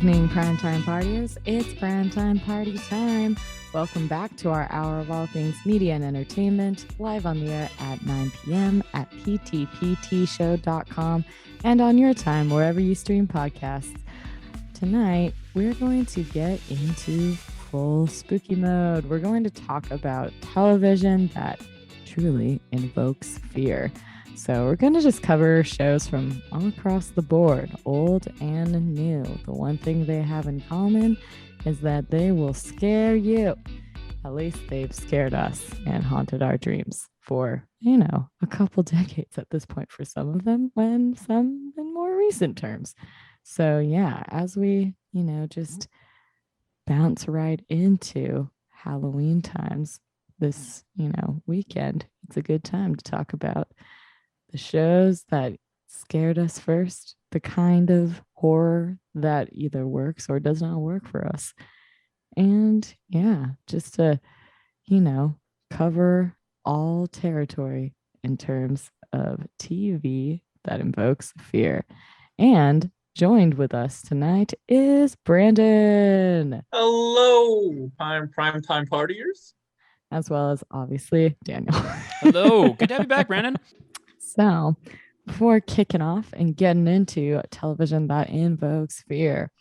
evening, primetime partiers. It's primetime party time. Welcome back to our hour of all things media and entertainment, live on the air at 9 p.m. at ptptshow.com and on your time, wherever you stream podcasts. Tonight, we're going to get into full spooky mode. We're going to talk about television that truly invokes fear. So we're going to just cover shows from all across the board, old and new. The one thing they have in common is that they will scare you. At least they've scared us and haunted our dreams for, a couple decades at this point for some of them, when some in more recent terms. So yeah, as we, just bounce right into Halloween times this, weekend, it's a good time to talk about the shows that scared us first, the kind of horror that either works or does not work for us. And yeah, just to, cover all territory in terms of TV that invokes fear. And joined with us tonight is Brandon. Hello, primetime partiers. As well as, obviously, Daniel. Hello. Good to have you back, Brandon. So, before kicking off and getting into television that invokes fear,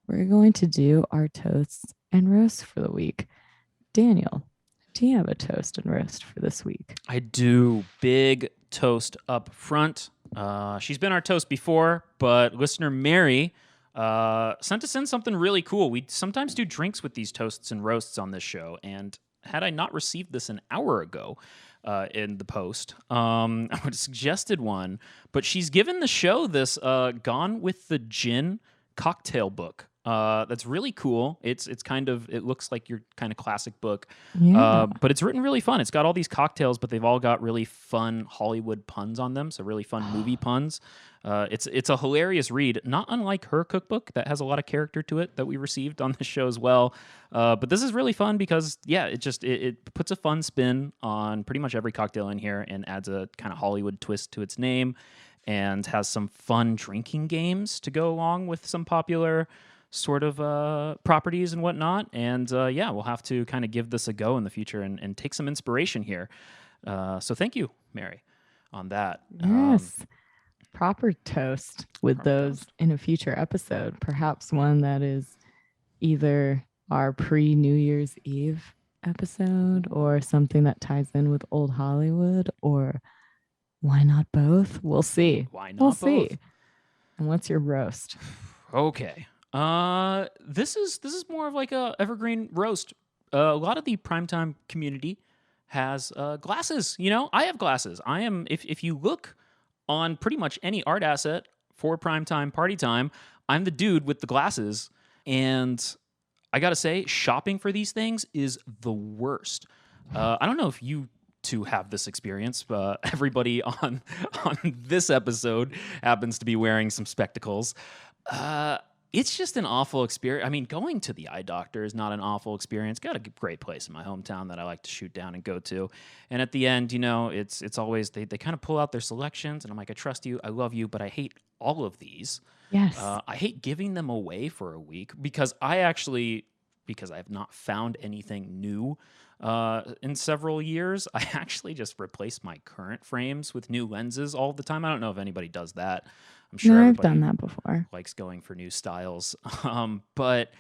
we're going to do our toasts and roasts for the week. Daniel, do you have a toast and roast for this week? I do. Big toast up front. She's been our toast before, but listener Mary sent us in something really cool. We sometimes do drinks with these toasts and roasts on this show, and had I not received this an hour ago, in the post, I would have suggested one, but she's given the show this Gone with the Gin cocktail book. That's really cool. It looks like your kind of classic book, but it's written really fun. It's got all these cocktails, but they've all got really fun Hollywood puns on them, so really fun movie puns. It's a hilarious read, not unlike her cookbook that has a lot of character to it that we received on the show as well. But this is really fun because, it puts a fun spin on pretty much every cocktail in here and adds a kind of Hollywood twist to its name and has some fun drinking games to go along with some popular sort of properties and whatnot. And we'll have to kind of give this a go in the future and take some inspiration here. So thank you, Mary, on that. Yes. Proper toast with those in a future episode, perhaps one that is either our pre-New Year's Eve episode or something that ties in with old Hollywood, or why not both? We'll see. Why not both? See. And what's your roast? Okay. This is more of like a evergreen roast. A lot of the primetime community has glasses. I have glasses. I am if you look on pretty much any art asset for primetime party time, I'm the dude with the glasses. And I gotta say, shopping for these things is the worst. I don't know if you two have this experience. Everybody on this episode happens to be wearing some spectacles. It's just an awful experience. I mean, going to the eye doctor is not an awful experience. Got a great place in my hometown that I like to shoot down and go to. And at the end, it's always, they kind of pull out their selections, and I'm like, I trust you, I love you, but I hate all of these. Yes. I hate giving them away for a week because I have not found anything new in several years. I actually just replace my current frames with new lenses all the time. I don't know if anybody does that. I'm sure I've done that before. Likes going for new styles. But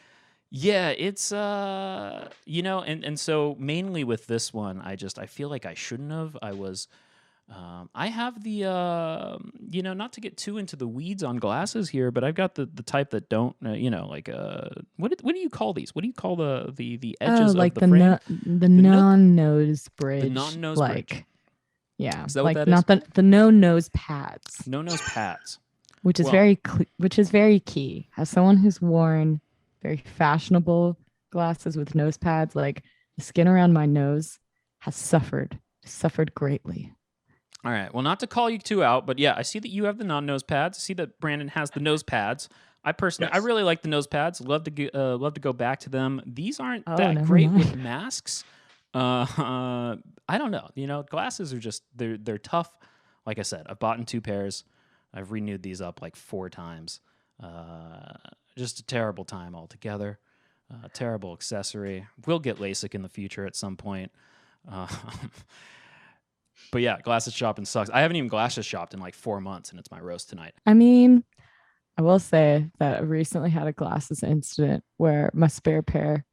yeah, it's and so mainly with this one, I feel like I shouldn't have. I have the not to get too into the weeds on glasses here, but I've got the type that don't what do you call these? What do you call the edges like of the frame? The non-nose bridge. The non-nose bridge. Yeah, is that like what that not is? the no nose pads. No nose pads. Which is very key. As someone who's worn very fashionable glasses with nose pads, like the skin around my nose has suffered greatly. All right. Well, not to call you two out, but yeah, I see that you have the non-nose pads. I see that Brandon has the nose pads. I really like the nose pads. Love to go back to them. These aren't that great with masks. I don't know. Glasses are just they're tough. Like I said, I've bought in 2 pairs. I've renewed these up like 4 times. Just a terrible time altogether. Terrible accessory. We'll get LASIK in the future at some point. But yeah, glasses shopping sucks. I haven't even glasses shopped in like 4 months, and it's my roast tonight. I mean, I will say that I recently had a glasses incident where my spare pair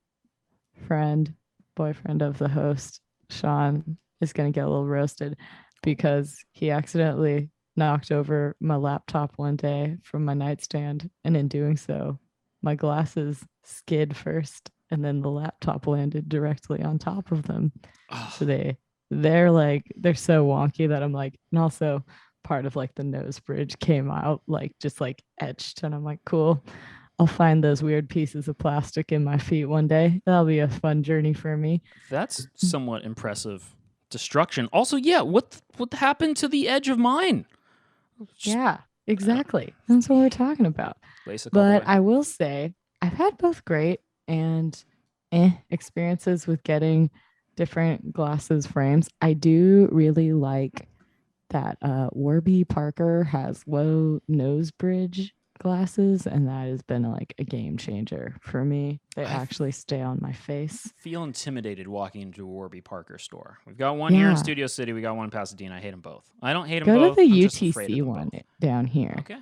boyfriend of the host, Sean, is going to get a little roasted because he accidentally knocked over my laptop one day from my nightstand. And in doing so, my glasses skid first, and then the laptop landed directly on top of them. So they're so wonky that I'm like, and also part of like the nose bridge came out like just like etched, and I'm like, cool, I'll find those weird pieces of plastic in my feet one day. That'll be a fun journey for me. That's somewhat impressive destruction. Also, yeah, what happened to the edge of mine? Yeah, exactly. That's what we're talking about. But I will say I've had both great and experiences with getting different glasses frames. I do really like that Warby Parker has low nose bridge glasses, and that has been like a game changer for me. They actually stay on my face. Feel intimidated walking into a Warby Parker store. We've got one here in Studio City. We got one in Pasadena. I hate them both. I don't hate them both. Go to the I'm UTC one down here. Okay.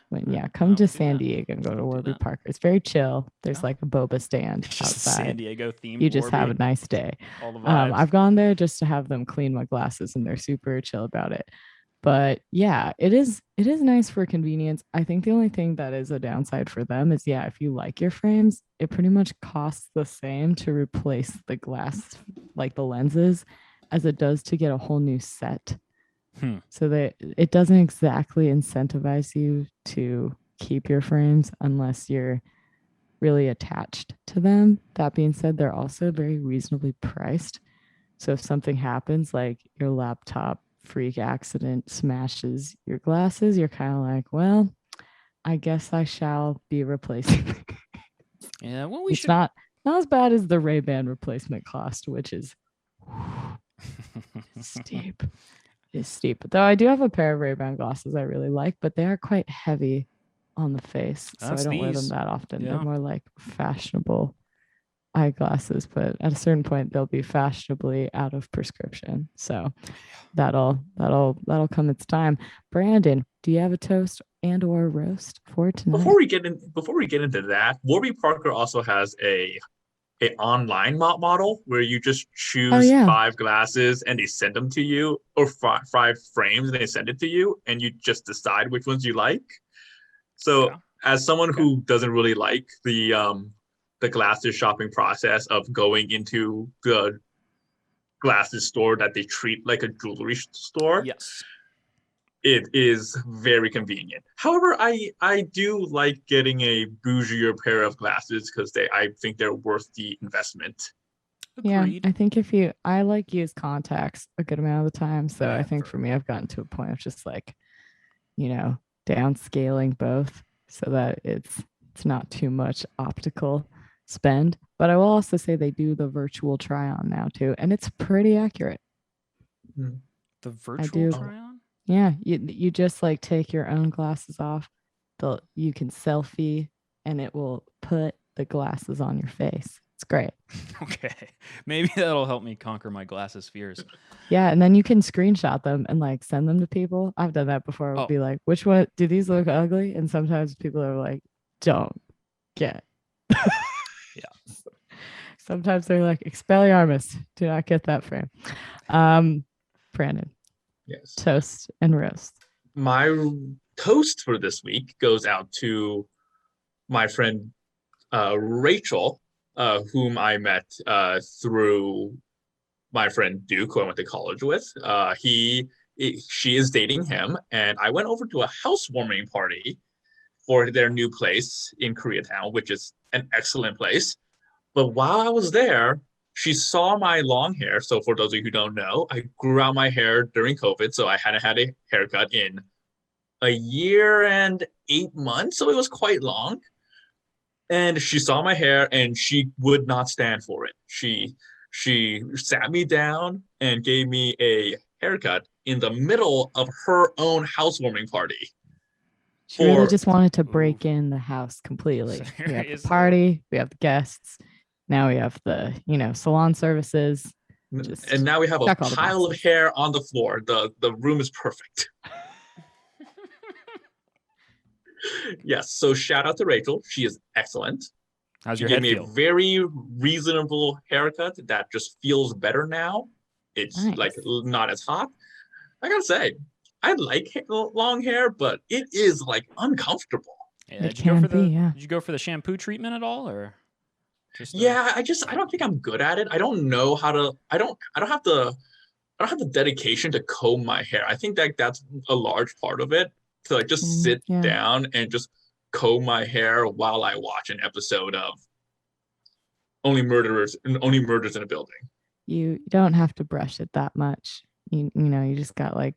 Come to San Diego and go to Warby Parker. It's very chill. There's like a boba stand outside. San Diego themed. You just have a nice day. All the vibes. I've gone there just to have them clean my glasses, and they're super chill about it. But yeah, it is nice for convenience. I think the only thing that is a downside for them is, if you like your frames, it pretty much costs the same to replace the glass, like the lenses, as it does to get a whole new set. So that it doesn't exactly incentivize you to keep your frames unless you're really attached to them. That being said, they're also very reasonably priced. So if something happens, like your laptop freak accident smashes your glasses, you're kind of like, well, I guess I shall be replacing. Yeah, well, it's not as bad as the Ray-Ban replacement cost, which is steep. It's steep. Though I do have a pair of Ray-Ban glasses I really like, but they are quite heavy on the face, so I don't wear them that often. They're more like fashionable eyeglasses, but at a certain point they'll be fashionably out of prescription. So that'll come its time. Brandon, do you have a toast and or a roast for tonight? Before we get into that, Warby Parker also has a online model where you just choose 5 glasses and they send them to you, or 5 frames and they send it to you, and you just decide which ones you like. So as someone who doesn't really like the glasses shopping process of going into the glasses store that they treat like a jewelry store, it is very convenient. However, I do like getting a bougier pair of glasses because I think they're worth the investment. Agreed. Yeah, I think I like use contacts a good amount of the time, so I think for me I've gotten to a point of just like, downscaling both so that it's not too much optical spend. But I will also say they do the virtual try on now too, and it's pretty accurate. The virtual try on? Yeah, you just like take your own glasses off. You can selfie, and it will put the glasses on your face. It's great. Okay, maybe that'll help me conquer my glasses fears. Yeah, and then you can screenshot them and like send them to people. I've done that before. I would be like, which one do these look ugly? And sometimes people are like, don't get. Sometimes they're like, Expelliarmus, do not get that frame. Brandon. Yes. Toast and roast. My toast for this week goes out to my friend Rachel, whom I met through my friend Duke, who I went to college with. She is dating him, and I went over to a housewarming party for their new place in Koreatown, which is an excellent place. But while I was there, she saw my long hair. So for those of you who don't know, I grew out my hair during COVID, so I hadn't had a haircut in a year and 8 months, so it was quite long. And she saw my hair, and she would not stand for it. She sat me down and gave me a haircut in the middle of her own housewarming party. She really Or just wanted to break Ooh. in the house completely. We have the Seriously. party, we have the guests. Now we have the, salon services. Just and now we have a check all the pile of boxes. hair on the floor. The room is perfect. Yes. So shout out to Rachel. She is excellent. How's She your gave head me feel? a very reasonable haircut that just feels better now. It's Nice. like not as hot. I gotta say, I like long hair, but it is like uncomfortable. Yeah, It can be, yeah. Did you go for the shampoo treatment at all, or just? Yeah, I don't think I'm good at it. I don't know how to. I don't have the dedication to comb my hair. I think that that's a large part of it. To like just sit Yeah. down and just comb my hair while I watch an episode of Only Murders in a Building. You don't have to brush it that much. You just got like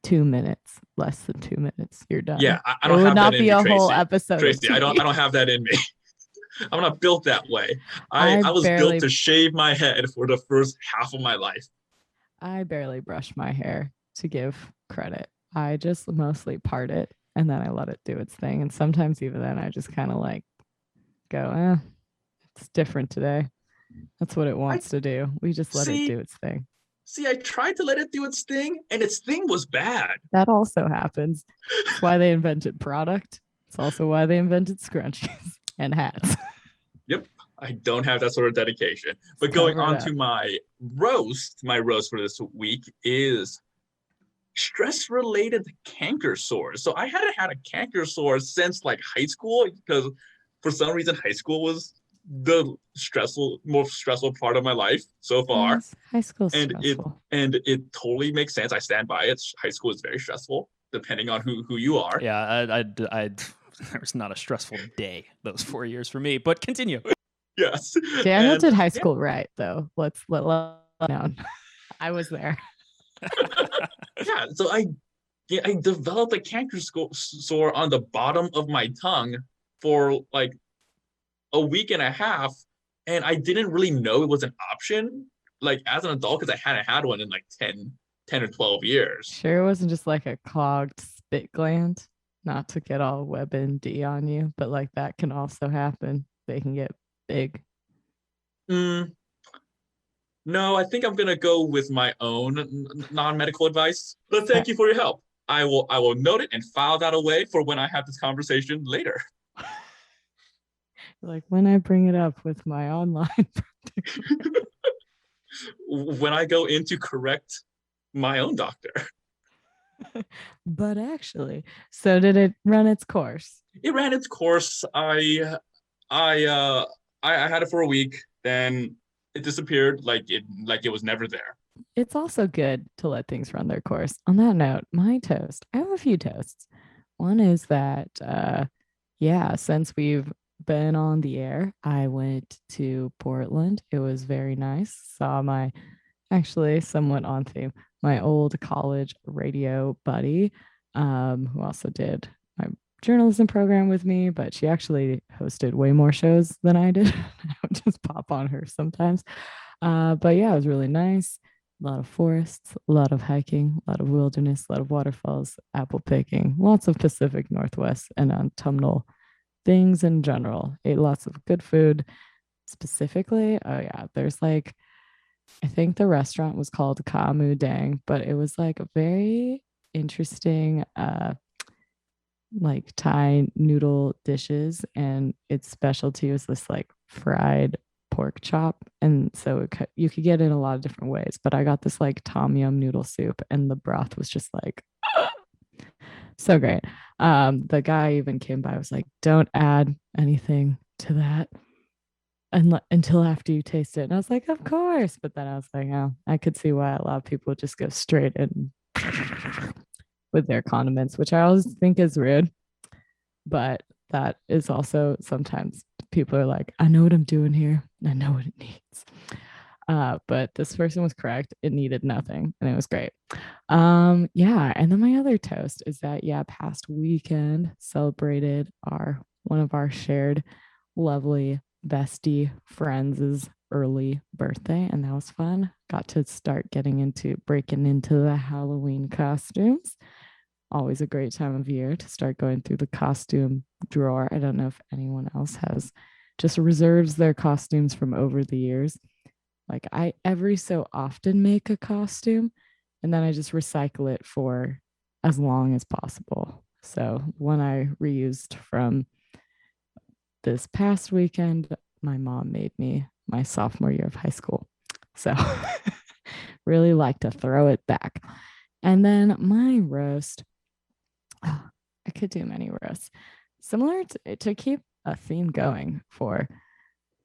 2 minutes, less than 2 minutes. You're done. Yeah, I It don't would have not that in be me, a Tracy. whole episode. of Tracy, I TV. don't have that in me. I'm not built that way. I was barely- built to shave my head for the first half of my life. I barely brush my hair to give credit. I just mostly part it and then I let it do its thing. And sometimes even then I just kind of like go, it's different today. That's what it wants to do. We just let it do its thing. See, I tried to let it do its thing, and its thing was bad. That also happens. That's why they invented product. It's also why they invented scrunchies and hats. Yep, I don't have that sort of dedication. But going Cover it on up. to my roast for this week is stress-related canker sores. So I hadn't had a canker sore since like high school because for some reason high school was the most stressful part of my life so far. Yes, high school's and stressful. it totally makes sense. I stand by it. High school is very stressful, depending on who you are. Yeah, there was not a stressful day those 4 years for me. But continue. Yes. Daniel And- did high school right, though. Let's let known. I was there. Yeah. So I developed a canker sore on the bottom of my tongue for like a week and a half, and I didn't really know it was an option like as an adult because I hadn't had one in like 10 or 12 years. Sure, it wasn't just like a clogged spit gland. Not to get all WebMD on you, but like that can also happen. They can get big. No, I think I'm gonna go with my own non-medical advice. But thank you for your help. I will note it and file that away for when I have this conversation later. Like when I bring it up with my online. When I go in to correct my own doctor. But actually, so did it run its course? It ran its course. I had it for a week, then it disappeared like it was never there. It's also good to let things run their course. On that note, my toast, I have a few toasts. One is that, since we've been on the air, I went to Portland. It was very nice. Saw actually somewhat on theme, my old college radio buddy, who also did my journalism program with me, but she actually hosted way more shows than I did. I would just pop on her sometimes. But yeah, it was really nice. A lot of forests, a lot of hiking, a lot of wilderness, a lot of waterfalls, apple picking, lots of Pacific Northwest and autumnal things in general. Ate lots of good food. Specifically, there's like, I think the restaurant was called Kamu Dang, but it was like a very interesting like Thai noodle dishes, and its specialty was this like fried pork chop, and so you could get it in a lot of different ways, but I got this like tom yum noodle soup, and the broth was just like so great. The guy even came by, was like, don't add anything to that until after you taste it, and I was like, of course, but then I was like, oh, I could see why a lot of people just go straight in with their condiments, which I always think is rude, but that is also sometimes people are like, I know what I'm doing here. I know what it needs. But this person was correct. It needed nothing, and it was great. And then my other toast is that, past weekend celebrated one of our shared lovely bestie friends' early birthday, and that was fun. Got to start breaking into the Halloween costumes. always a great time of year to start going through the costume drawer. I don't know if anyone else has just reserves their costumes from over the years. Like I every so often make a costume and then I just recycle it for as long as possible. So one I reused from this past weekend, my mom made me my sophomore year of high school. So really like to throw it back. And then my roast, I could do many roasts. Similar to keep a theme going for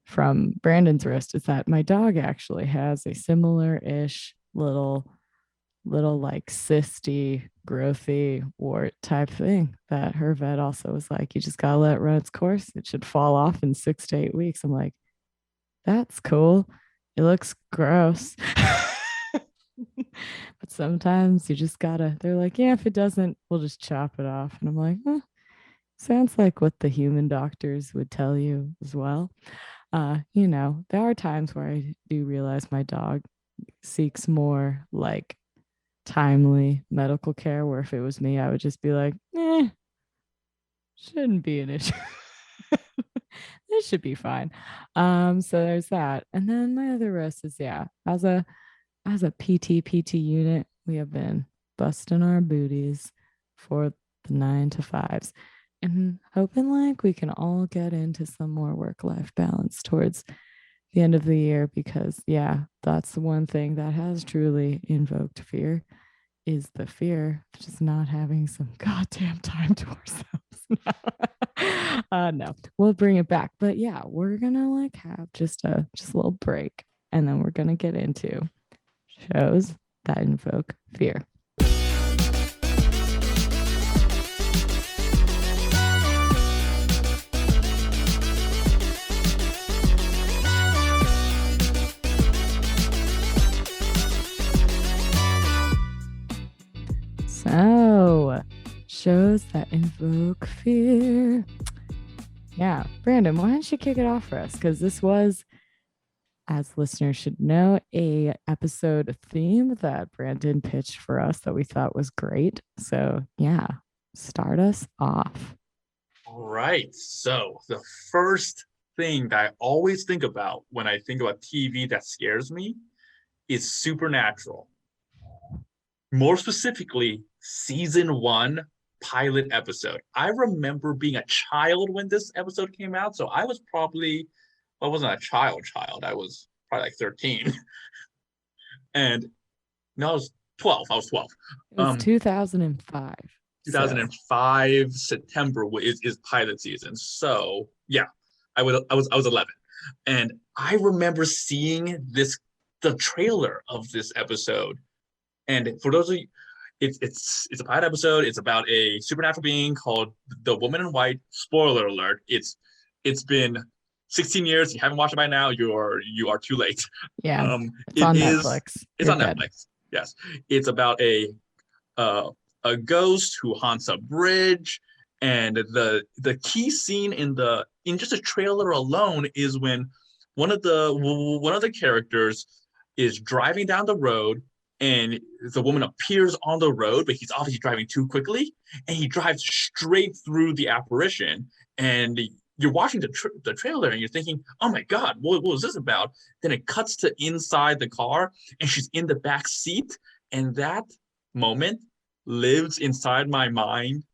from Brandon's roast is that my dog actually has a similar-ish little like cysty, growthy wart type thing that her vet also was like, you just gotta let it run its course. It should fall off in 6 to 8 weeks. I'm like, that's cool. It looks gross. But sometimes you just gotta, they're like, yeah, if it doesn't, we'll just chop it off. And I'm like, sounds like what the human doctors would tell you as well. There are times where I do realize my dog seeks more like timely medical care, where if it was me, I would just be like, shouldn't be an issue. This should be fine. So there's that. And then my other roast is, as a PT unit, we have been busting our booties for the 9 to 5s and hoping like we can all get into some more work-life balance towards the end of the year, because that's the one thing that has truly invoked fear, is the fear of just not having some goddamn time to ourselves. No, we'll bring it back. But we're gonna like have just a little break, and then we're gonna get into shows that invoke fear. So, shows that invoke fear. Yeah, Brandon, why don't you kick it off for us? Because this was, as listeners should know, a episode theme that Brandon pitched for us that we thought was great. So start us off. All right. So the first thing that I always think about when I think about TV that scares me is Supernatural. More specifically, season 1 pilot episode. I remember being a child when this episode came out. So I was probably, I wasn't a child. I was probably like 13. And no, I was 12. I was 12. It was 2005. 2005 September is pilot season. So I was 11, and I remember seeing the trailer of this episode. And for those of you, it's a pilot episode. It's about a supernatural being called the Woman in White. Spoiler alert! It's been 16 years. You haven't watched it by now. You are too late. Yeah, it's on Netflix. It's on Netflix. Yes, it's about a ghost who haunts a bridge, and the key scene in just a trailer alone is when one of the characters is driving down the road, and the woman appears on the road, but he's obviously driving too quickly, and he drives straight through the apparition. And you're watching the trailer, and you're thinking, "Oh my God, what was this about?" Then it cuts to inside the car, and she's in the back seat, and that moment lives inside my mind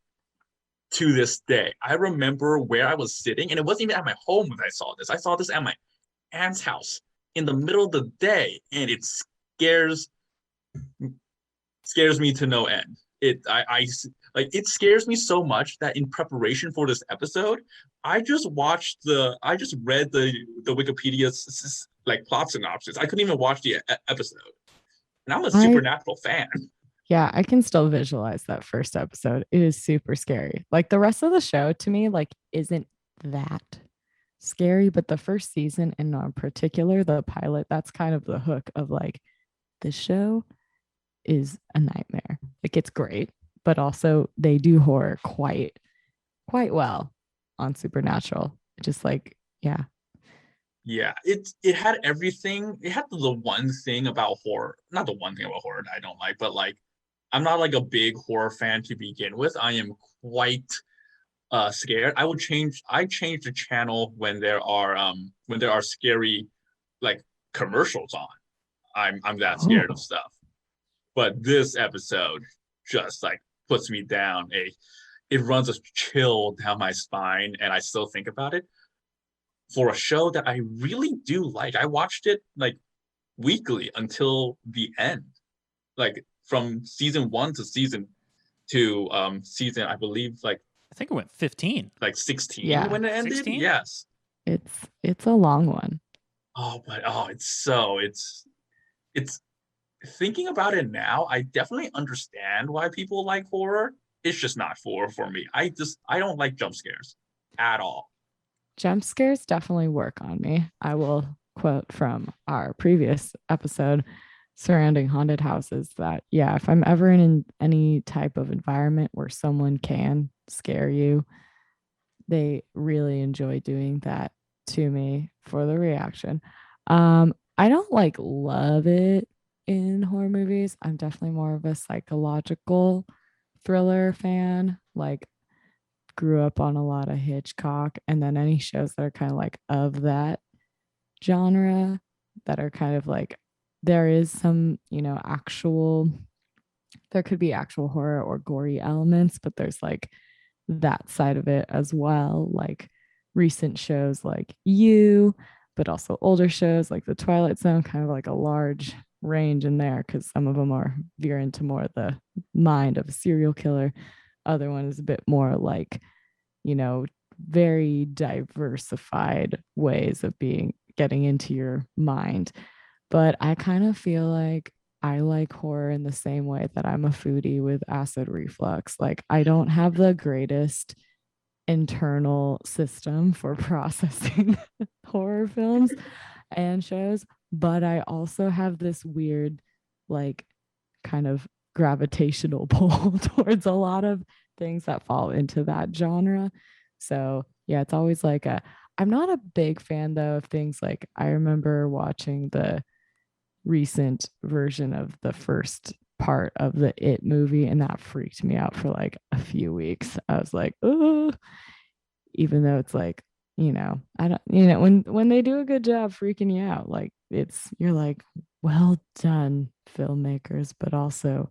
to this day. I remember where I was sitting, and it wasn't even at my home when I saw this. I saw this at my aunt's house in the middle of the day, and it scares me to no end. It scares me so much that in preparation for this episode, I just read the Wikipedia like plot synopsis. I couldn't even watch the episode, and I'm a Supernatural fan. Yeah, I can still visualize that first episode. It is super scary. Like the rest of the show to me, like isn't that scary, but the first season in particular, the pilot, that's kind of the hook of like the show is a nightmare. Like it's great, but also they do horror quite well on Supernatural. Just like it had everything. It had the one thing about horror, not the one thing about horror that I don't like, but like I'm not like a big horror fan to begin with. I am quite scared. I change the channel when there are scary like commercials on. I'm that scared of Oh, stuff. But this episode just like puts me down. It runs a chill down my spine, and I still think about it. For a show that I really do like, I watched it like weekly until the end, like from season one to season, I believe, I think it went 15. like 16 yeah. when it ended. 16? Yes. It's a long one. It's thinking about it now, I definitely understand why people like horror. It's just not for me. I don't like jump scares at all. Jump scares definitely work on me. I will quote from our previous episode surrounding haunted houses that, yeah, if I'm ever in any type of environment where someone can scare you, they really enjoy doing that to me for the reaction. I don't like love it in horror movies. I'm definitely more of a psychological thriller fan. Like grew up on a lot of Hitchcock, and then any shows that are kind of like of that genre that are kind of like there is some, actual there could be actual horror or gory elements, but there's like that side of it as well, like recent shows like You, but also older shows like The Twilight Zone, kind of like a large range in there because some of them are veer into more the mind of a serial killer. Other one is a bit more like, you know, very diversified ways of getting into your mind. But I kind of feel like I like horror in the same way that I'm a foodie with acid reflux. Like, I don't have the greatest internal system for processing horror films and shows, but I also have this weird, like, kind of gravitational pull towards a lot of things that fall into that genre. So, yeah, it's always like I'm not a big fan though of things like I remember watching the recent version of the first part of the It movie, and that freaked me out for like a few weeks. I was like, oh, even though it's like, I don't, when they do a good job freaking you out, like you're like, well done, filmmakers, but also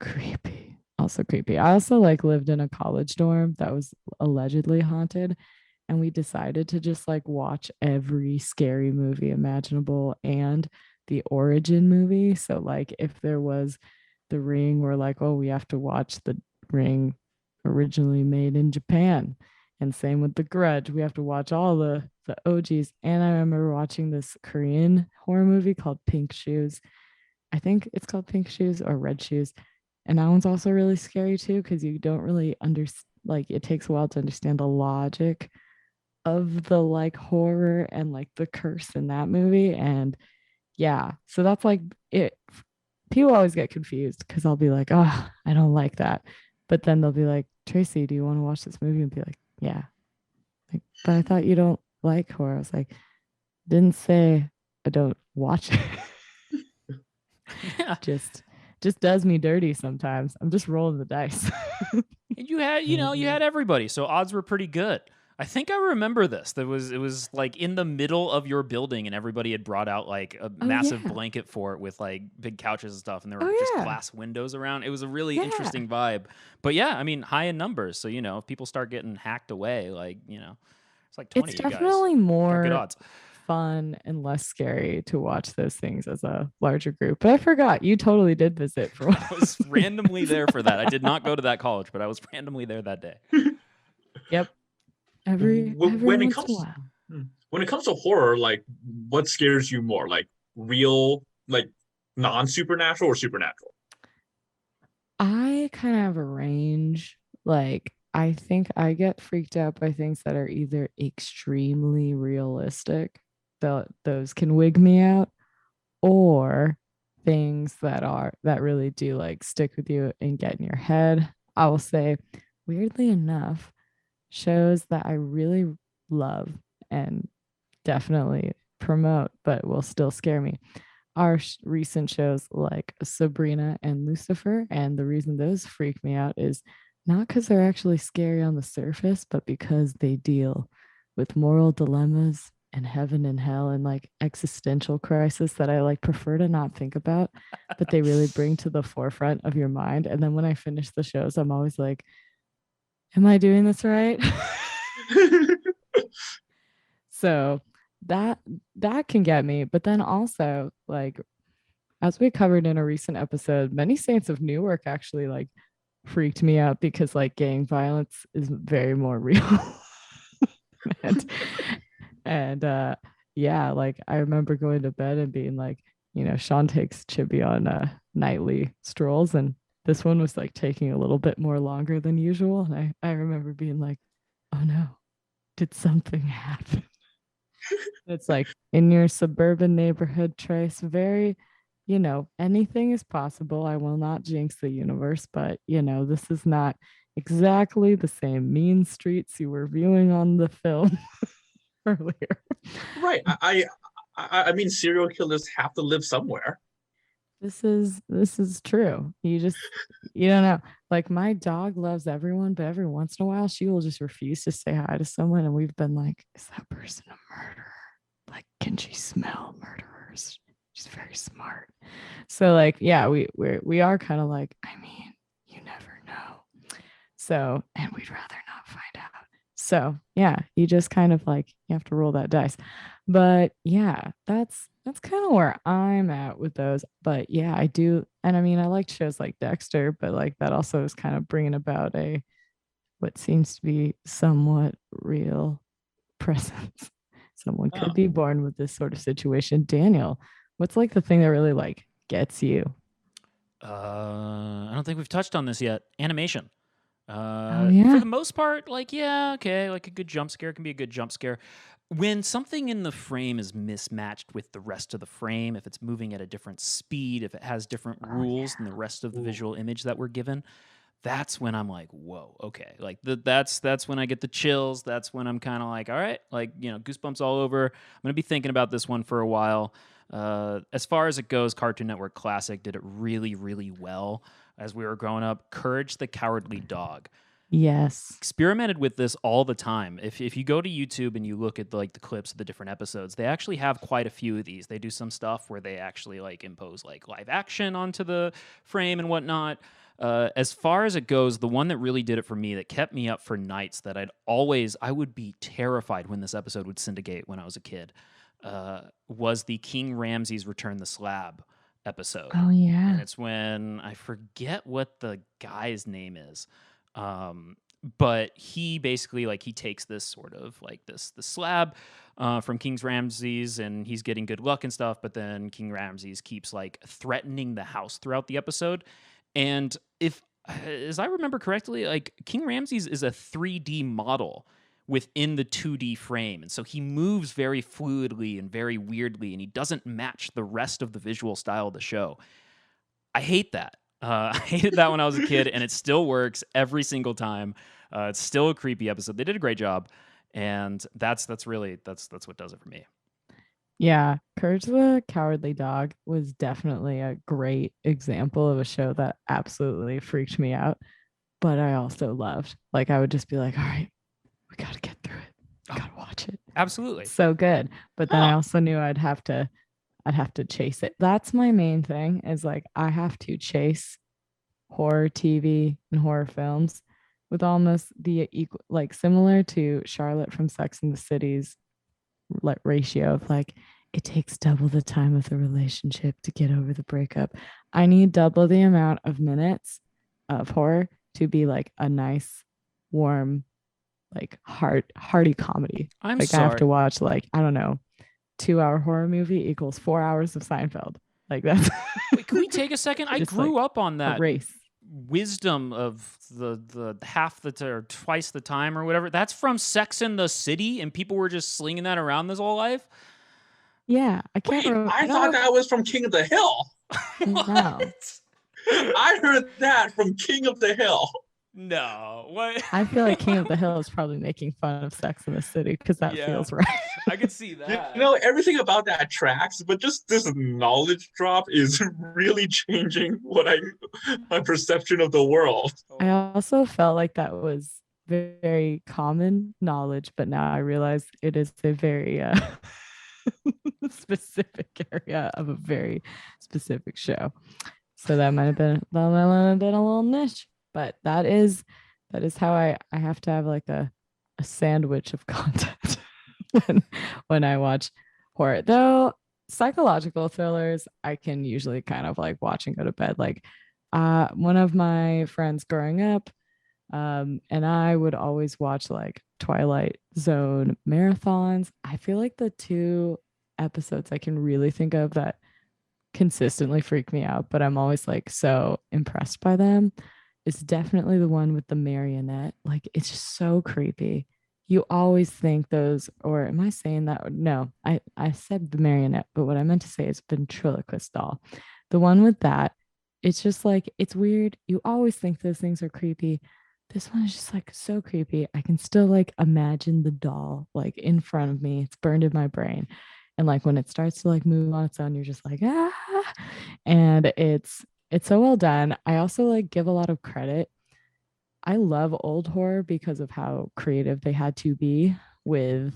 creepy. Also creepy. I also like lived in a college dorm that was allegedly haunted, and we decided to just like watch every scary movie imaginable and the origin movie. So like if there was The Ring, we're like, oh, we have to watch The Ring originally made in Japan. And same with The Grudge. We have to watch all the OGs. And I remember watching this Korean horror movie called Pink Shoes. I think it's called Pink Shoes or Red Shoes. And that one's also really scary too, because you don't really understand, like it takes a while to understand the logic of the like horror and like the curse in that movie. And yeah, so that's like it. People always get confused because I'll be like, oh, I don't like that. But then they'll be like, Tracy, do you want to watch this movie? And be like, yeah. Like, but I thought you don't like horror. I was like, didn't say I don't watch it. Yeah. Just does me dirty sometimes. I'm just rolling the dice. You had, you had everybody, so odds were pretty good. I think I remember this. It was like in the middle of your building, and everybody had brought out like a massive blanket for it with like big couches and stuff, and there were just glass windows around. It was a really interesting vibe. But yeah, I mean, high in numbers. So if people start getting hacked away, like it's like 20. It's definitely more good odds. Fun and less scary to watch those things as a larger group. But I forgot you totally did visit for one. I was randomly there for that. I did not go to that college, but I was randomly there that day. Yep. Every when it once in a while. When it comes to horror, like what scares you more? Like real, like non-supernatural or supernatural? I kind of have a range. Like I think I get freaked out by things that are either extremely realistic, those can wig me out, or things that really do like stick with you and get in your head. I will say, weirdly enough, shows that I really love and definitely promote, but will still scare me. recent shows like Sabrina and Lucifer. And the reason those freak me out is not because they're actually scary on the surface, but because they deal with moral dilemmas and heaven and hell and like existential crisis that I like prefer to not think about, but they really bring to the forefront of your mind. And then when I finish the shows, I'm always like, am I doing this right? So that can get me. But then also, like, as we covered in a recent episode, Many Saints of Newark actually like freaked me out because like gang violence is very more real. and yeah, like I remember going to bed and being like, Sean takes Chibi on nightly strolls, and this one was like taking a little bit more longer than usual. And I remember being like, oh no, did something happen? It's like in your suburban neighborhood, Trace, very, anything is possible. I will not jinx the universe, but, this is not exactly the same mean streets you were viewing on the film earlier. Right. I mean, serial killers have to live somewhere. This is true. You don't know. Like my dog loves everyone, but every once in a while she will just refuse to say hi to someone, and we've been like, is that person a murderer? Like, can she smell murderers? She's very smart. So like, yeah, we are kind of like, I mean, you never know. So, and we'd rather not find out. So yeah, you just kind of like you have to roll that dice. But yeah, that's kind of where I'm at with those. But yeah, I do, and I mean, I like shows like Dexter, but like that also is kind of bringing about what seems to be somewhat real presence. Someone could be born with this sort of situation. Daniel, what's like the thing that really like gets you? I don't think we've touched on this yet. Animation. Oh yeah. For the most part, like, yeah, okay, like a good jump scare can be a good jump scare. When something in the frame is mismatched with the rest of the frame, if it's moving at a different speed, if it has different rules than the rest of the visual image that we're given, that's when I'm like, whoa, okay. Like that's when I get the chills. That's when I'm kind of like, all right, like, goosebumps all over. I'm going to be thinking about this one for a while. As far as it goes, Cartoon Network Classic did it really, really well as we were growing up. Courage the Cowardly Dog. Yes. Experimented with this all the time. If you go to YouTube and you look at the clips of the different episodes, they actually have quite a few of these. They do some stuff where they actually like impose like live action onto the frame and whatnot. As far as it goes, the one that really did it for me, that kept me up for nights, that I would be terrified when this episode would syndicate when I was a kid, was the King Ramses Return the Slab episode. Oh yeah. And it's when, I forget what the guy's name is. But he basically he takes this sort of like this slab from King Ramses, and he's getting good luck and stuff, but then King Ramses keeps like threatening the house throughout the episode. And if, as I remember correctly, like King Ramses is a 3D model within the 2D frame, and so he moves very fluidly and very weirdly, and he doesn't match the rest of the visual style of the show. I hate that. I hated that when I was a kid, and it still works every single time. It's still a creepy episode. They did a great job, and that's what does it for me. Yeah, Courage the Cowardly Dog was definitely a great example of a show that absolutely freaked me out, but I also loved. Like I would just be like, all right, we got to get through it. We got to watch it. Absolutely. So good. But then I also knew I'd have to chase it. That's my main thing, is like I have to chase horror TV and horror films with almost the equal, like similar to Charlotte from Sex and the City's like ratio of like, it takes double the time of the relationship to get over the breakup. I need double the amount of minutes of horror to be like a nice, warm, like hearty comedy. I'm like sorry. I have to watch like, I don't know, 2-hour horror movie equals 4 hours of Seinfeld. Like that's Wait, can we take a second? I grew up on that race. Wisdom of the half the or twice the time or whatever. That's from Sex and the City, and people were just slinging that around this whole life. Yeah, I can't remember. I thought that was from King of the Hill. No. I heard that from King of the Hill. No, what? I feel like King of the Hill is probably making fun of Sex in the City because that Yeah. feels right. I could see that. Everything about that tracks, but just this knowledge drop is really changing my perception of the world. I also felt like that was very common knowledge, but now I realize it is a very specific area of a very specific show. So that might have been a little niche, but that is how I have to have like a sandwich of content when I watch horror. Though psychological thrillers, I can usually kind of like watch and go to bed. Like one of my friends growing up, and I would always watch like Twilight Zone marathons. I feel like the two episodes I can really think of that consistently freak me out, but I'm always like so impressed by them is definitely the one with the marionette. Like it's just so creepy. You always think those, or am I saying that? No, I said the marionette, but what I meant to say is ventriloquist doll. The one with that, it's just like, it's weird. You always think those things are creepy. This one is just like so creepy. I can still like imagine the doll like in front of me. It's burned in my brain. And like when it starts to like move on its own, you're just like, ah. And it's so well done. I also like give a lot of credit. I love old horror because of how creative they had to be with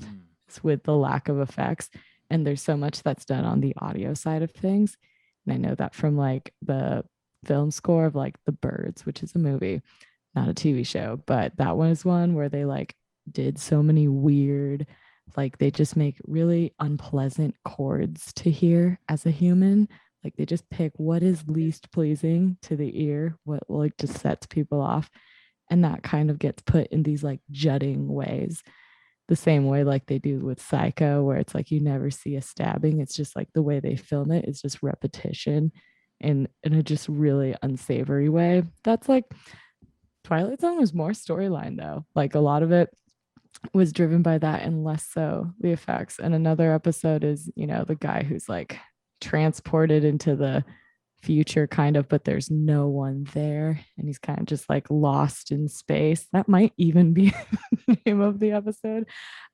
the lack of effects. And there's so much that's done on the audio side of things. And I know that from like the film score of like The Birds, which is a movie, not a TV show, but that one is one where they like did so many weird, like they just make really unpleasant chords to hear as a human. Like they just pick what is least pleasing to the ear, what like just sets people off. And that kind of gets put in these like jutting ways, the same way like they do with Psycho, where it's like you never see a stabbing. It's just like the way they film it is just repetition in a just really unsavory way. That's like Twilight Zone was more storyline though. Like a lot of it was driven by that and less so the effects. And another episode is, the guy who's like transported into the future kind of, but there's no one there and he's kind of just like lost in space. That might even be the name of the episode.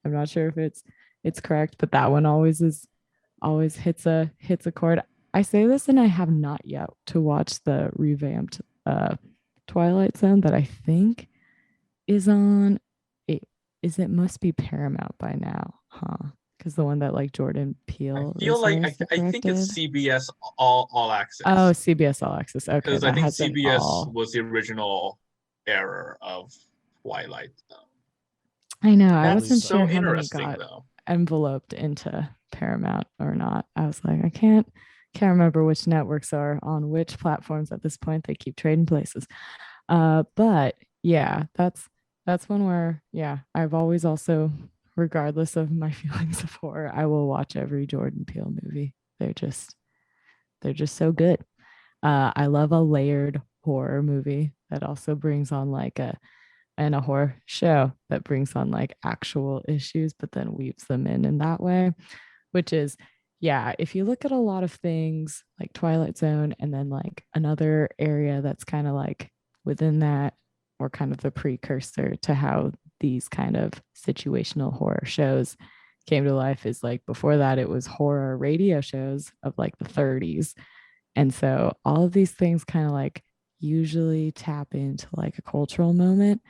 I'm not sure if it's correct, but that one always hits a chord. I say this and I have not yet to watch the revamped Twilight Zone that I think is on it must be Paramount by now, huh? Because the one that like Jordan Peele. I feel like I think it's CBS All Access. Oh, CBS All Access. Okay, because I think CBS was the original era of Twilight. I know. I wasn't so sure how many interesting got though. enveloped into Paramount or not. I was like, I can't remember which networks are on which platforms at this point. They keep trading places. But yeah, that's one where I've always also, regardless of my feelings of horror, I will watch every Jordan Peele movie. They're just so good. I love a layered horror movie that also brings on like a horror show that brings on like actual issues, but then weaves them in that way, which is, if you look at a lot of things like Twilight Zone and then like another area that's kind of like within that, or kind of the precursor to how these kind of situational horror shows came to life, is like before that it was horror radio shows of like the 30s. And so all of these things kind of like usually tap into like a cultural moment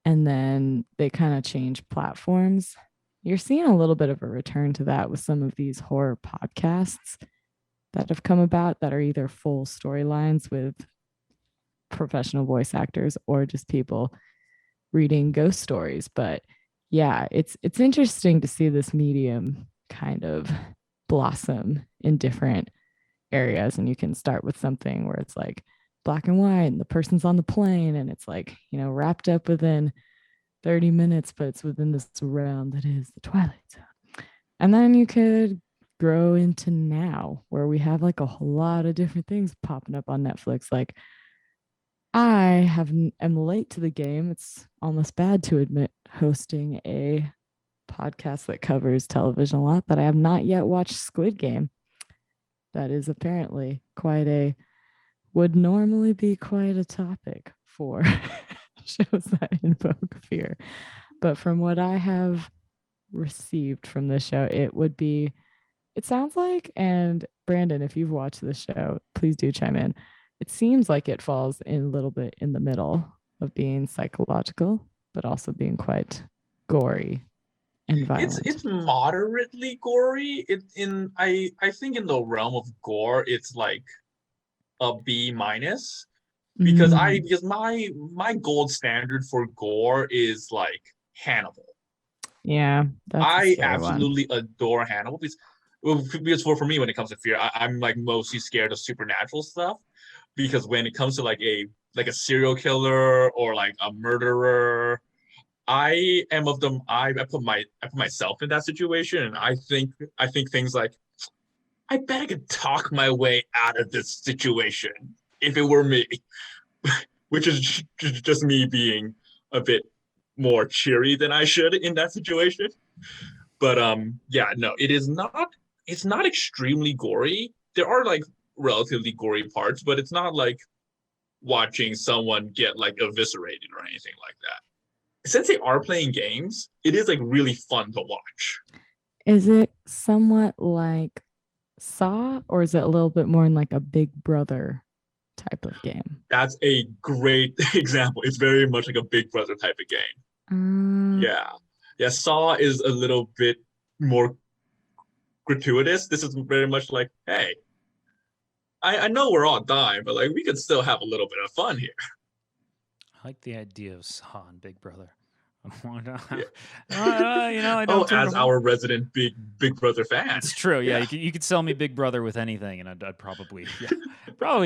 and then they kind of change platforms. You're seeing a little bit of a return to that with some of these horror podcasts that have come about that are either full storylines with professional voice actors or just people reading ghost stories. But it's interesting to see this medium kind of blossom in different areas. And you can start with something where it's like black and white and the person's on the plane and it's like, wrapped up within 30 minutes, but it's within this realm that is the Twilight Zone. And then you could grow into now where we have like a whole lot of different things popping up on Netflix. Like I am late to the game. It's almost bad to admit, hosting a podcast that covers television a lot, but I have not yet watched Squid Game. That is apparently would normally be quite a topic for shows that invoke fear. But from what I have received from this show, it sounds like, and Brandon, if you've watched the show, please do chime in. It seems like it falls in a little bit in the middle of being psychological, but also being quite gory and violent. It's moderately gory. I think in the realm of gore, it's like a B minus because my gold standard for gore is like Hannibal. Yeah, I absolutely adore Hannibal because for me when it comes to fear, I'm like mostly scared of supernatural stuff because when it comes to like a serial killer or like a murderer, I am of them. I put myself in that situation, and I think things like I bet I could talk my way out of this situation if it were me, which is just me being a bit more cheery than I should in that situation. But yeah, no, it's not extremely gory. There are like relatively gory parts, but it's not like watching someone get like eviscerated or anything like that. Since they are playing games, it is like really fun to watch. Is it somewhat like Saw, or is it a little bit more in like a Big Brother type of game? That's a great example. It's very much like a Big Brother type of game. Yeah. Saw is a little bit more gratuitous. This is very much like, hey, I know we're all dying, but like we could still have a little bit of fun here. I like the idea of Saw and Big Brother. I don't. As our resident Big Brother fan, it's true. Yeah, you could sell me Big Brother with anything, and I'd probably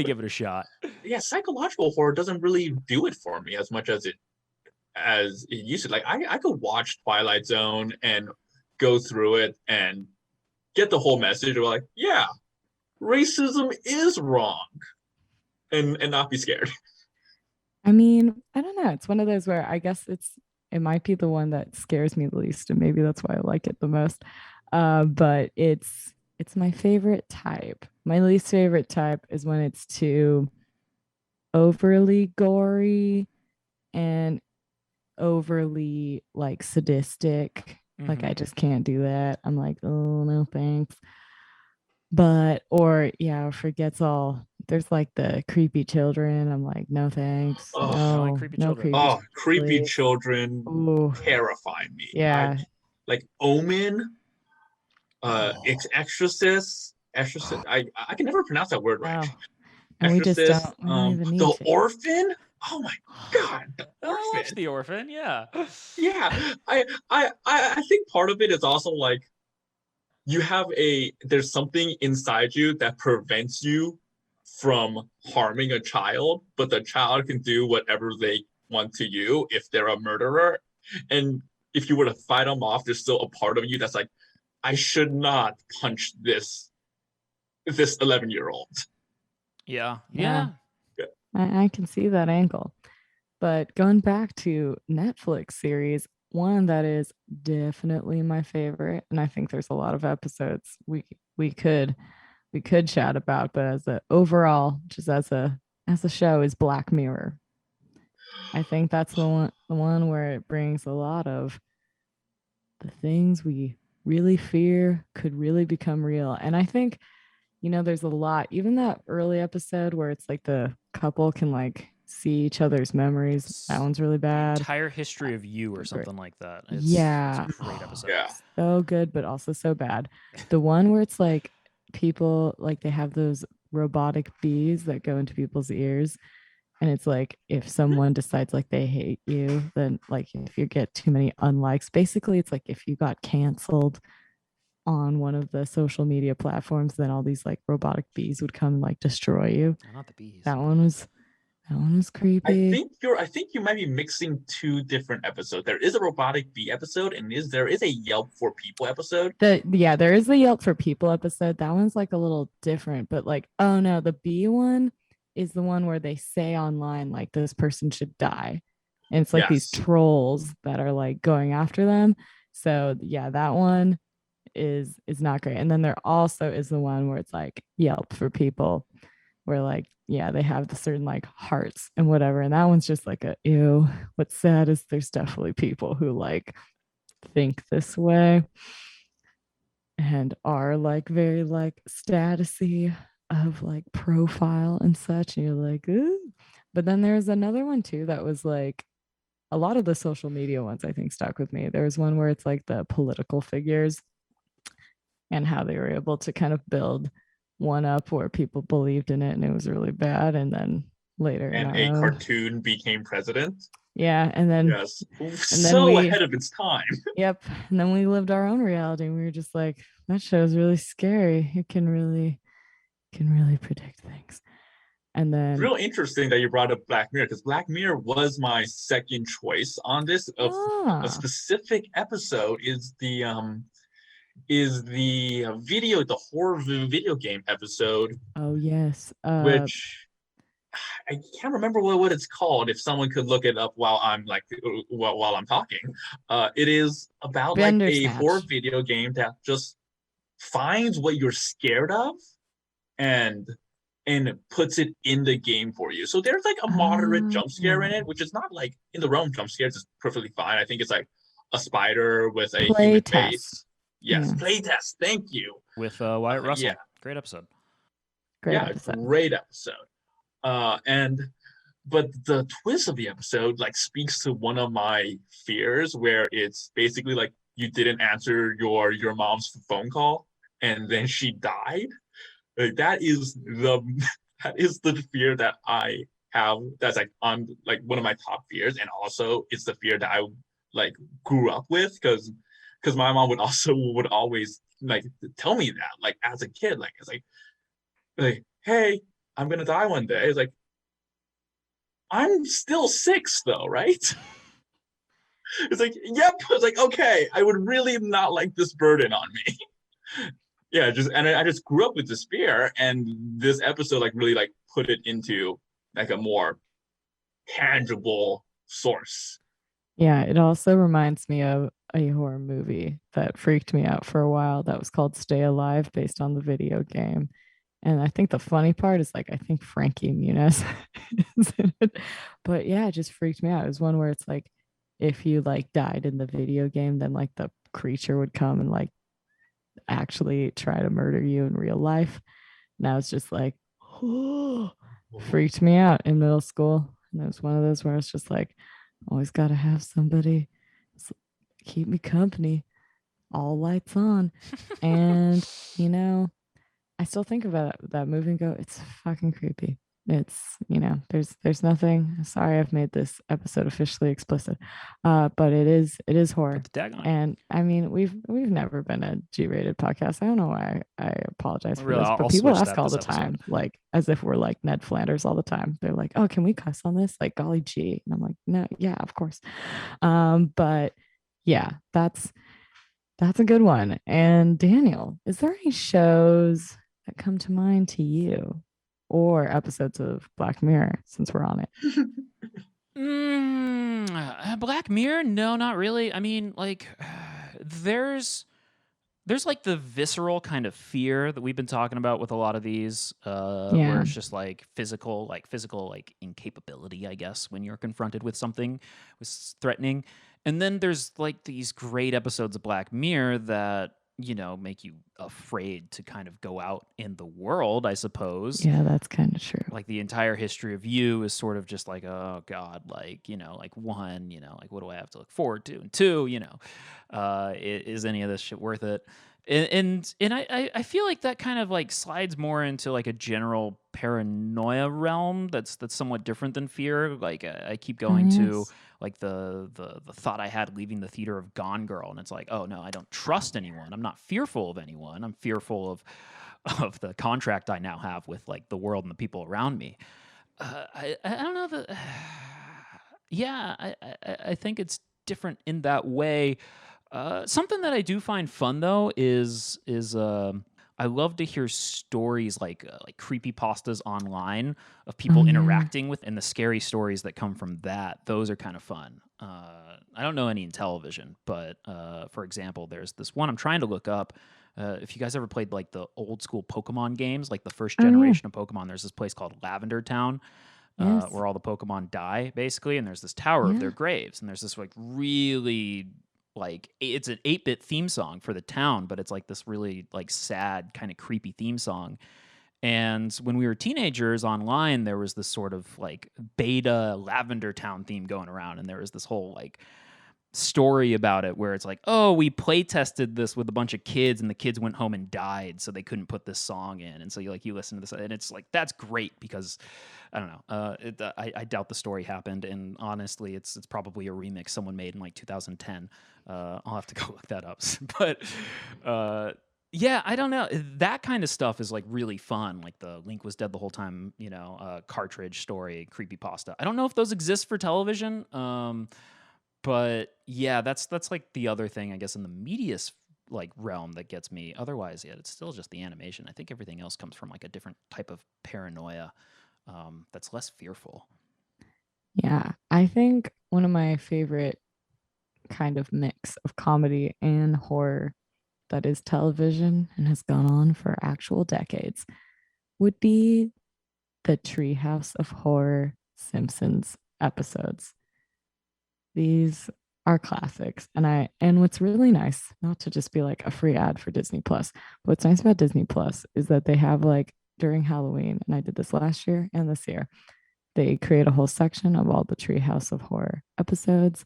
give it a shot. Yeah, psychological horror doesn't really do it for me as much as it used to. Like I could watch Twilight Zone and go through it and get the whole message of like, yeah, racism is wrong, and not be scared. I mean, I don't know. It's one of those where I guess it might be the one that scares me the least, and maybe that's why I like it the most. But it's my favorite type. My least favorite type is when it's too overly gory and overly like sadistic. Like I just can't do that. I'm like, oh no, thanks. But forgets all. There's like the creepy children. I'm like, no thanks. No, creepy children terrify me. Yeah. Like Omen, Exorcist. I can never pronounce that word right. And we just don't even need the to. Orphan. Oh my god, the Orphan. I watched the Orphan. Yeah. Yeah. I think part of it is also like there's something inside you that prevents you from harming a child, but the child can do whatever they want to you if they're a murderer. And if you were to fight them off, there's still a part of you that's like, I should not punch this 11-year-old. Yeah. I can see that angle. But going back to Netflix series, one that is definitely my favorite, and I think there's a lot of episodes we could chat about, but as a overall, just as a show, is Black Mirror. I think that's the one where it brings a lot of the things we really fear could really become real. And I think, there's a lot, even that early episode where it's like the couple can like see each other's memories. That one's really bad. The entire history of you or something like that. It's a great episode. Yeah. So good, but also so bad. The one where it's like people, like they have those robotic bees that go into people's ears. And it's like, if someone decides like they hate you, then like if you get too many unlikes, basically it's like if you got canceled on one of the social media platforms, then all these like robotic bees would come and like destroy you. Not the bees. That one was creepy. I think you might be mixing two different episodes. There is a robotic bee episode, and there is a Yelp for People episode. There is the Yelp for People episode. That one's like a little different, but like, oh no, the bee one is the one where they say online like this person should die. And it's like these trolls that are like going after them. So yeah, that one is not great. And then there also is the one where it's like Yelp for People, where like yeah, they have the certain like hearts and whatever. And that one's just like a ew. What's sad is there's definitely people who like think this way and are like very like statusy of like profile and such. And you're like, ooh. But then there's another one too that was like a lot of the social media ones I think stuck with me. There was one where it's like the political figures and how they were able to kind of build one up where people believed in it and it was really bad. And then later, And a cartoon became president. Yeah. And then, Yes. and then So ahead of its time. Yep. And then we lived our own reality. And we were just like, that show is really scary. It can really predict things. And then Real interesting that you brought up Black Mirror, because Black Mirror was my second choice on this. A specific episode is the horror video game episode. Oh yes. Which I can't remember what it's called. If someone could look it up while I'm talking, it is about like a horror video game that just finds what you're scared of and puts it in the game for you. So there's like a moderate jump scare in it, which is not like in the realm jump scares. It's perfectly fine. I think it's like a spider with a human face. Yes, playtest. Thank you. With Wyatt Russell. Yeah. Great episode. Great episode. But the twist of the episode like speaks to one of my fears, where it's basically like you didn't answer your mom's phone call and then she died. Like, that is the fear that I have. That's like on like one of my top fears, and also it's the fear that I like grew up with because my mom would always like tell me that like as a kid, like it's like hey, I'm gonna die one day. It's like I'm still 6 though, right? It's like, yep. It's like, okay, I would really not like this burden on me. Yeah, I just grew up with this fear, and this episode like really like put it into like a more tangible source. Yeah, it also reminds me of a horror movie that freaked me out for a while that was called Stay Alive, based on the video game. And I think the funny part is like I think Frankie Muniz is in it. But yeah, it just freaked me out. It was one where it's like if you like died in the video game, then like the creature would come and like actually try to murder you in real life. Now it's just like freaked me out in middle school. And it was one of those where it's just like always got to have somebody keep me company, all lights on. And you know, I still think about that movie and go, it's fucking creepy. It's, you know, there's nothing. Sorry, I've made this episode officially explicit, but it is horror. And I mean, we've never been a G-rated podcast. I don't know why I apologize for this, but people ask all the time, like as if we're like Ned Flanders all the time. They're like, "Oh, can we cuss on this?" Like, golly gee, and I'm like, "No, yeah, of course." But yeah, that's a good one. And Daniel, is there any shows that come to mind to you, or episodes of Black Mirror, since we're on it? Black Mirror? No, not really. I mean, like, there's like the visceral kind of fear that we've been talking about with a lot of these, where it's just like physical incapability, I guess, when you're confronted with something was threatening. And then there's like these great episodes of Black Mirror that, you know, make you afraid to kind of go out in the world, I suppose. Yeah, that's kind of true. Like the entire history of you is sort of just like, oh God, like, you know, like 1, you know, like what do I have to look forward to? And 2, you know, is any of this shit worth it? And I feel like that kind of like slides more into like a general paranoia realm that's somewhat different than fear. Like I keep going to like the thought I had leaving the theater of Gone Girl, and it's like, oh no, I don't trust anyone. I'm not fearful of anyone. I'm fearful of the contract I now have with like the world and the people around me. I don't know that. Yeah, I think it's different in that way. Something that I do find fun though is I love to hear stories like creepypastas online of people interacting with, and the scary stories that come from that. Those are kind of fun. I don't know any in television, but for example, there's this one I'm trying to look up. if you guys ever played like the old school Pokemon games, like the first Oh, yeah. generation of Pokemon, there's this place called Lavender Town. Yes. Where all the Pokemon die, basically, and there's this tower of their Yeah. graves, and there's this like really like it's an 8-bit theme song for the town, but it's like this really like sad kind of creepy theme song. And when we were teenagers online, there was this sort of like beta Lavender Town theme going around, and there was this whole like story about it where it's like, oh, we play tested this with a bunch of kids and the kids went home and died, so they couldn't put this song in. And so you listen to this and it's like, that's great because I don't know, I doubt the story happened, and honestly it's probably a remix someone made in like 2010. I'll have to go look that up. But yeah, I don't know, that kind of stuff is like really fun, like the Link was dead the whole time, cartridge story, creepypasta. I don't know if those exist for television. But yeah, that's like the other thing, I guess, in the media like realm that gets me. Otherwise, yeah, it's still just the animation. I think everything else comes from like a different type of paranoia that's less fearful. Yeah, I think one of my favorite kind of mix of comedy and horror that is television and has gone on for actual decades would be the Treehouse of Horror Simpsons episodes. These are classics. And what's really nice, not to just be like a free ad for Disney Plus, but what's nice about Disney Plus is that they have like during Halloween, and I did this last year and this year, they create a whole section of all the Treehouse of Horror episodes.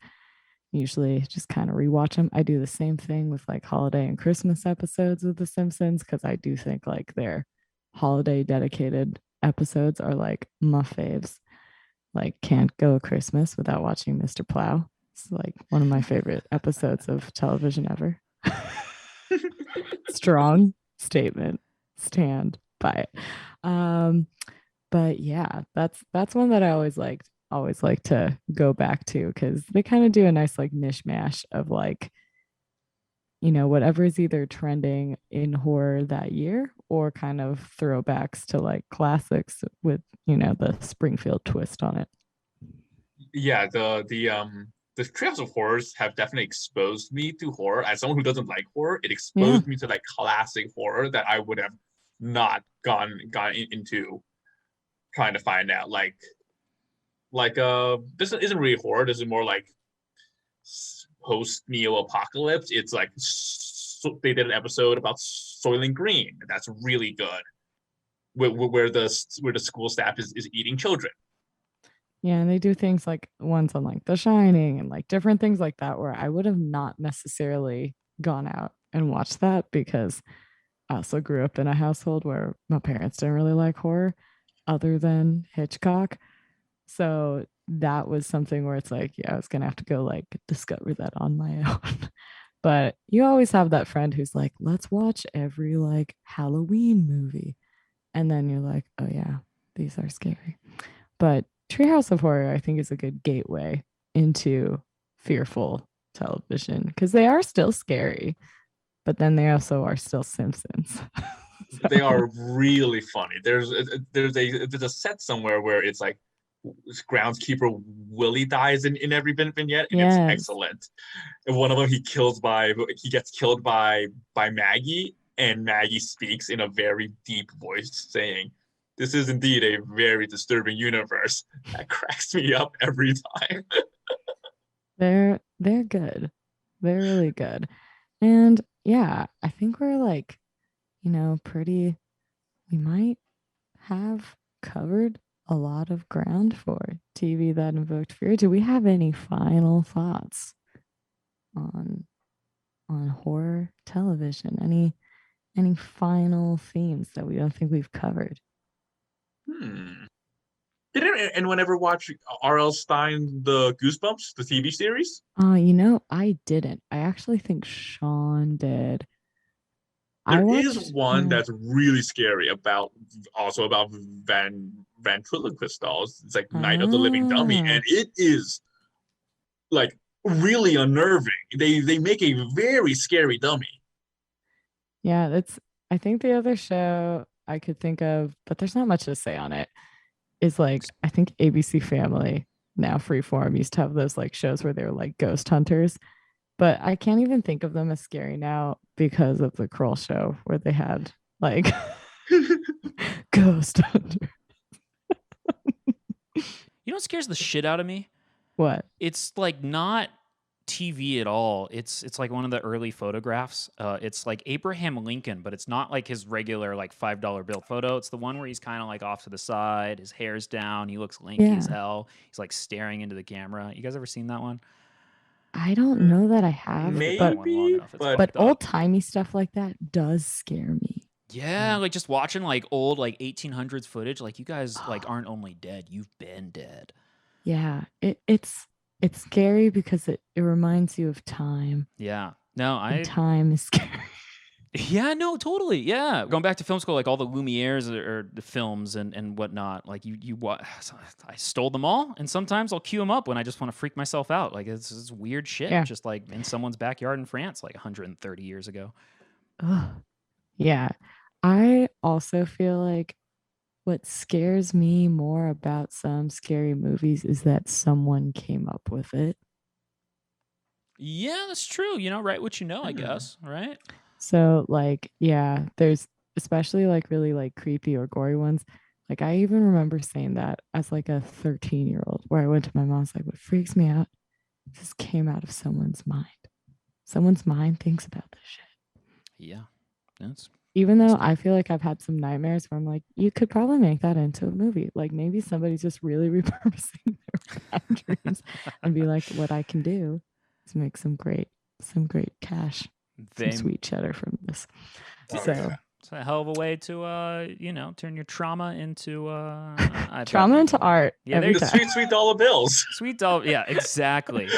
Usually just kind of rewatch them. I do the same thing with like holiday and Christmas episodes of The Simpsons because I do think like their holiday dedicated episodes are like my faves. Like can't go Christmas without watching Mr. Plow. It's like one of my favorite episodes of television ever. Strong statement. Stand by it. But yeah, that's one that I always like to go back to because they kind of do a nice like mishmash of like, whatever is either trending in horror that year or kind of throwbacks to like classics with, the Springfield twist on it. Yeah, the Treehouse of Horrors have definitely exposed me to horror. As someone who doesn't like horror, it exposed me to like classic horror that I would have not gone into trying to find out. This isn't really horror. This is more like post Neo apocalypse. It's like they did an episode about Soylent Green. That's really good. Where the school staff is eating children. Yeah, and they do things like ones on like The Shining and like different things like that where I would have not necessarily gone out and watched that because I also grew up in a household where my parents didn't really like horror other than Hitchcock. So that was something where it's like, yeah, I was gonna have to go like discover that on my own. But you always have that friend who's like, let's watch every like Halloween movie. And then you're like, oh yeah, these are scary. But Treehouse of Horror, I think, is a good gateway into fearful television because they are still scary, but then they also are still Simpsons. So, They are really funny. There's a set somewhere where it's like groundskeeper Willie dies in every vignette, and it's yes. excellent. And one of them he gets killed by Maggie, and Maggie speaks in a very deep voice saying, "This is indeed a very disturbing universe." That cracks me up every time. They're good. They're really good. And yeah, I think we're like, we might have covered a lot of ground for TV that invoked fear. Do we have any final thoughts on horror television? Any final themes that we don't think we've covered? Did anyone ever watch R.L. Stein the Goosebumps, the TV series? I didn't. I actually think Sean did. There is one that's really scary about ventriloquist dolls. It's like Night of the Living Dummy, and it is like really unnerving. They make a very scary dummy. Yeah, I think the other show I could think of, but there's not much to say on it, is like I think ABC Family, now Freeform, used to have those like shows where they were like ghost hunters. But I can't even think of them as scary now because of the Kroll show where they had like ghost hunter. You know what scares the shit out of me? What? It's like not TV at all. It's like one of the early photographs. It's like Abraham Lincoln, but it's not like his regular like $5 bill photo. It's the one where he's kind of like off to the side, his hair's down, he looks lanky as Yeah. hell. He's like staring into the camera. You guys ever seen that one? I don't know that I have, Maybe, but It's but fucked up. old timey stuff like that does scare me. Yeah, like just watching like old like 1800s footage. Like you guys like aren't only dead, you've been dead. Yeah, it's scary because it reminds you of time. Yeah. No, And time is scary. Yeah, no, totally. Yeah. Going back to film school, like all the Lumieres or the films and whatnot, like I stole them all. And sometimes I'll queue them up when I just want to freak myself out. Like it's weird shit, Yeah. just like in someone's backyard in France, like 130 years ago. Ugh. Yeah. I also feel like what scares me more about some scary movies is that someone came up with it. Yeah, that's true. You know, write what you know, I guess. Right? So like, yeah, there's especially like really like creepy or gory ones. Like I even remember saying that as like a 13-year-old where I went to my mom's like, what freaks me out, this came out of someone's mind. Someone's mind thinks about this shit. Yeah. That's Even though I feel like I've had some nightmares where I'm like, you could probably make that into a movie. Like maybe somebody's just really repurposing their bad dreams and be like, what I can do is make some great cash, some sweet cheddar from this. So it's a hell of a way to turn your trauma into trauma into art. Yeah, every the time. sweet dollar bills. Sweet doll. Yeah, exactly.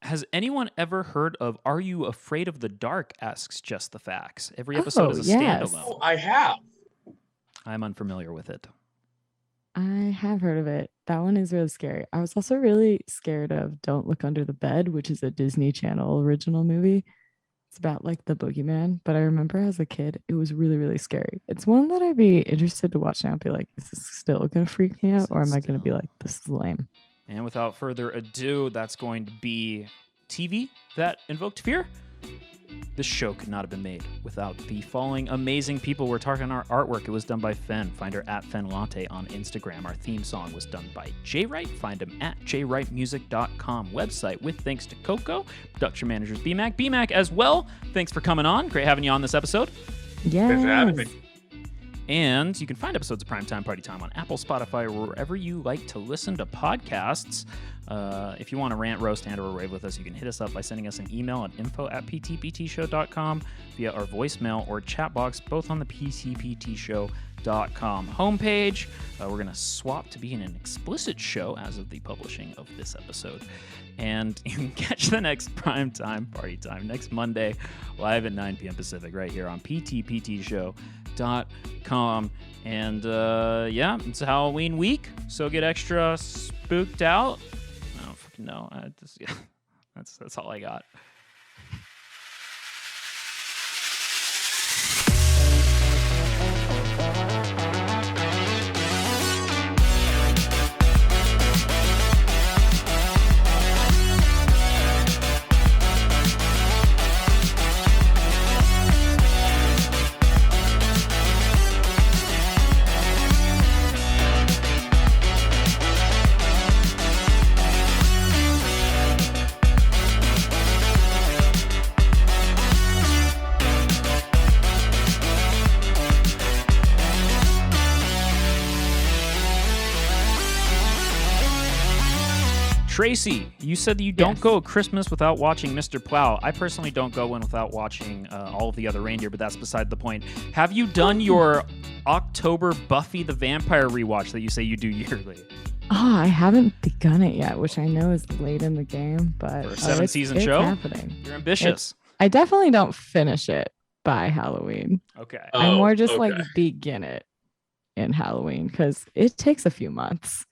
Has anyone ever heard of Are You Afraid of the Dark? Asks Just the Facts. Every episode is a standalone. Oh, I have. I'm unfamiliar with it. I have heard of it. That one is really scary. I was also really scared of Don't Look Under the Bed, which is a Disney Channel original movie. It's about like the boogeyman, but I remember as a kid, it was really, really scary. It's one that I'd be interested to watch now and be like, is this still going to freak me out? Or am I going to be like, this is lame? And without further ado, that's going to be TV that invoked fear. This show could not have been made without the following amazing people. We're talking our artwork. It was done by Fen. Find her at FenLatte on Instagram. Our theme song was done by Jay Wright. Find him at jwrightmusic.com. Website with thanks to Coco. Production managers BMAC. BMAC as well. Thanks for coming on. Great having you on this episode. Yeah. Thanks for having me. And you can find episodes of Primetime Party Time on Apple, Spotify, or wherever you like to listen to podcasts. If you want to rant, roast, and or rave with us, you can hit us up by sending us an email at info@ptptshow.com via our voicemail or chat box, both on the ptptshow.com homepage. We're going to swap to being an explicit show as of the publishing of this episode. And you can catch the next Primetime Party Time next Monday, live at 9 p.m. Pacific, right here on ptptshow.com. And yeah, it's Halloween week, so get extra spooked out. I don't fucking know. That's all I got. Tracy, you said that you don't go Christmas without watching Mr. Plow. I personally don't go one without watching all of the other reindeer, but that's beside the point. Have you done your October Buffy the Vampire rewatch that you say you do yearly? Oh, I haven't begun it yet, which I know is late in the game, but For a 7-season show? It's happening. You're ambitious. I definitely don't finish it by Halloween. Okay. I more just okay. like begin it in Halloween because it takes a few months.